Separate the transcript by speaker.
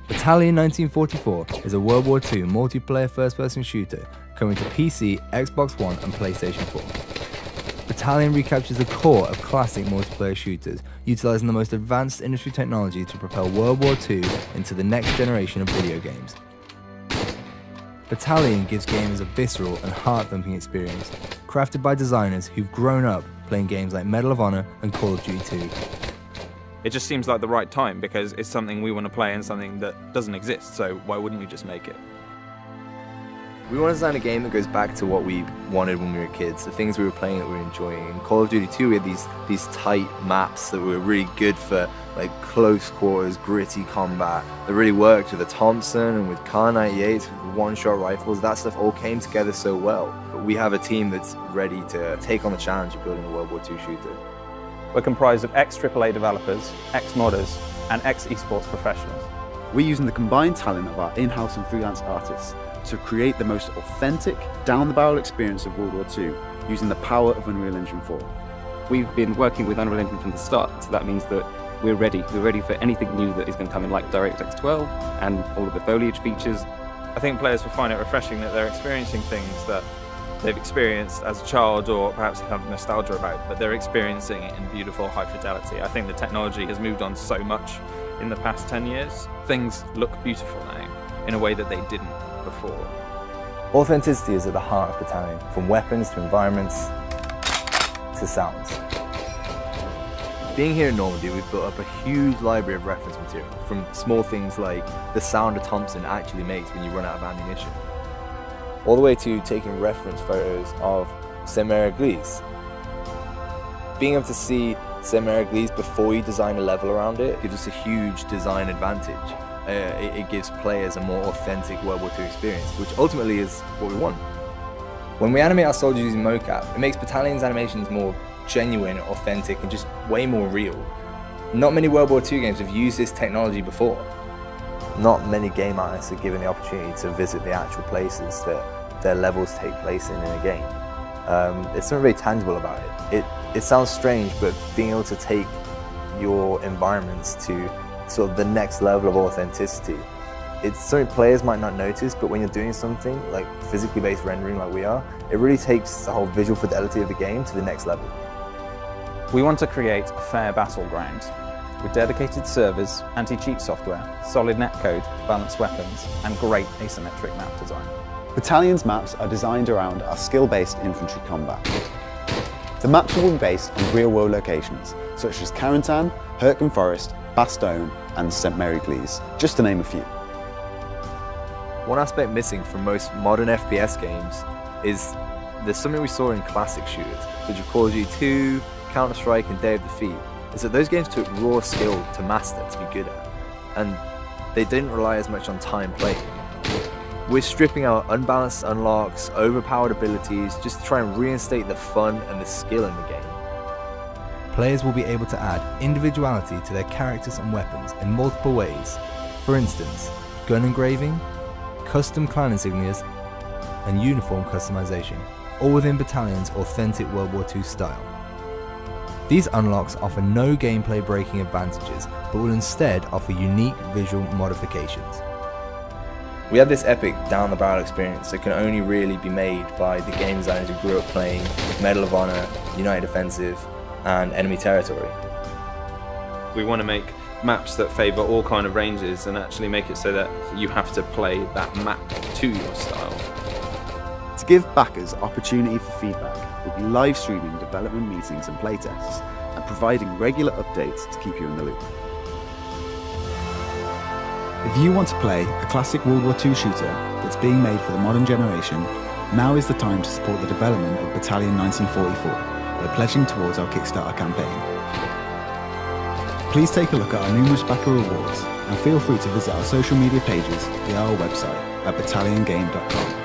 Speaker 1: Battalion 1944 is a World War II multiplayer first-person shooter coming to PC, Xbox One and PlayStation 4. Battalion recaptures the core of classic multiplayer shooters, utilising the most advanced industry technology to propel World War II into the next generation of video games. Battalion gives gamers a visceral and heart-thumping experience, crafted by designers who've grown up playing games like Medal of Honor and Call of Duty 2.
Speaker 2: It just seems like the right time because it's something we want to play and something that doesn't exist, so why wouldn't we just make it?
Speaker 1: We want to design a game that goes back to what we wanted when we were kids, the things we were playing that we were enjoying. In Call of Duty 2 we had these tight maps that were really good for like close quarters, gritty combat, that really worked with the Thompson and with Kar 98s, with one-shot rifles. That stuff all came together so well. But we have a team that's ready to take on the challenge of building a World War II shooter.
Speaker 2: We're comprised of ex-AAA developers, ex-modders, and ex-esports professionals.
Speaker 3: We're using the combined talent of our in-house and freelance artists to create the most authentic, down-the-barrel experience of World War II using the power of Unreal Engine 4.
Speaker 4: We've been working with Unreal Engine from the start, so that means that we're ready. We're ready for anything new that is going to come in, like DirectX 12 and all of the foliage features.
Speaker 2: I think players will find it refreshing that they're experiencing things that they've experienced as a child or perhaps have nostalgia about, but they're experiencing it in beautiful high fidelity. I think the technology has moved on so much in the past 10 years. Things look beautiful now in a way that they didn't before.
Speaker 1: Authenticity is at the heart of Battalion, from weapons to environments to sounds. Being here in Normandy, we've built up a huge library of reference material, from small things like the sound a Thompson actually makes when you run out of ammunition, all the way to taking reference photos of Saint-Mère-Église. Being able to see Saint-Mère-Église before you design a level around it gives us a huge design advantage. It gives players a more authentic World War II experience, which ultimately is what we want. When we animate our soldiers using mocap, it makes Battalion's animations more genuine, authentic, and just way more real. Not many World War II games have used this technology before. Not many game artists are given the opportunity to visit the actual places that their levels take place in a game. There's something very tangible about it. It sounds strange, but being able to take your environments to sort of the next level of authenticity, it's something players might not notice, but when you're doing something like physically based rendering like we are, it really takes the whole visual fidelity of the game to the next level.
Speaker 2: We want to create a fair battleground with dedicated servers, anti-cheat software, solid netcode, balanced weapons, and great asymmetric map design.
Speaker 3: Battalion's maps are designed around our skill-based infantry combat. The maps will be based on real-world locations, such as Carentan, Hurtgen Forest, Bastogne, and Saint-Mère-Église, just to name a few.
Speaker 1: One aspect missing from most modern FPS games is there's something we saw in classic shooters, such as Call of Duty 2, Counter-Strike, and Day of Defeat, is that those games took raw skill to master, to be good at, and they didn't rely as much on time playing. We're stripping out unbalanced unlocks, overpowered abilities, just to try and reinstate the fun and the skill in the game. Players will be able to add individuality to their characters and weapons in multiple ways. For instance, gun engraving, custom clan insignias, and uniform customization, all within Battalion's authentic World War II style. These unlocks offer no gameplay breaking advantages, but will instead offer unique visual modifications. We have this epic down-the-barrel experience that can only really be made by the game designers who grew up playing Medal of Honor, United Defensive, and Enemy Territory.
Speaker 2: We want to make maps that favour all kind of ranges and actually make it so that you have to play that map to your style.
Speaker 3: To give backers opportunity for feedback, we'll be live streaming development meetings and playtests, and providing regular updates to keep you in the loop.
Speaker 5: If you want to play a classic World War II shooter that's being made for the modern generation, now is the time to support the development of Battalion 1944 by pledging towards our Kickstarter campaign. Please take a look at our numerous backer rewards and feel free to visit our social media pages via our website at battalionGame.com.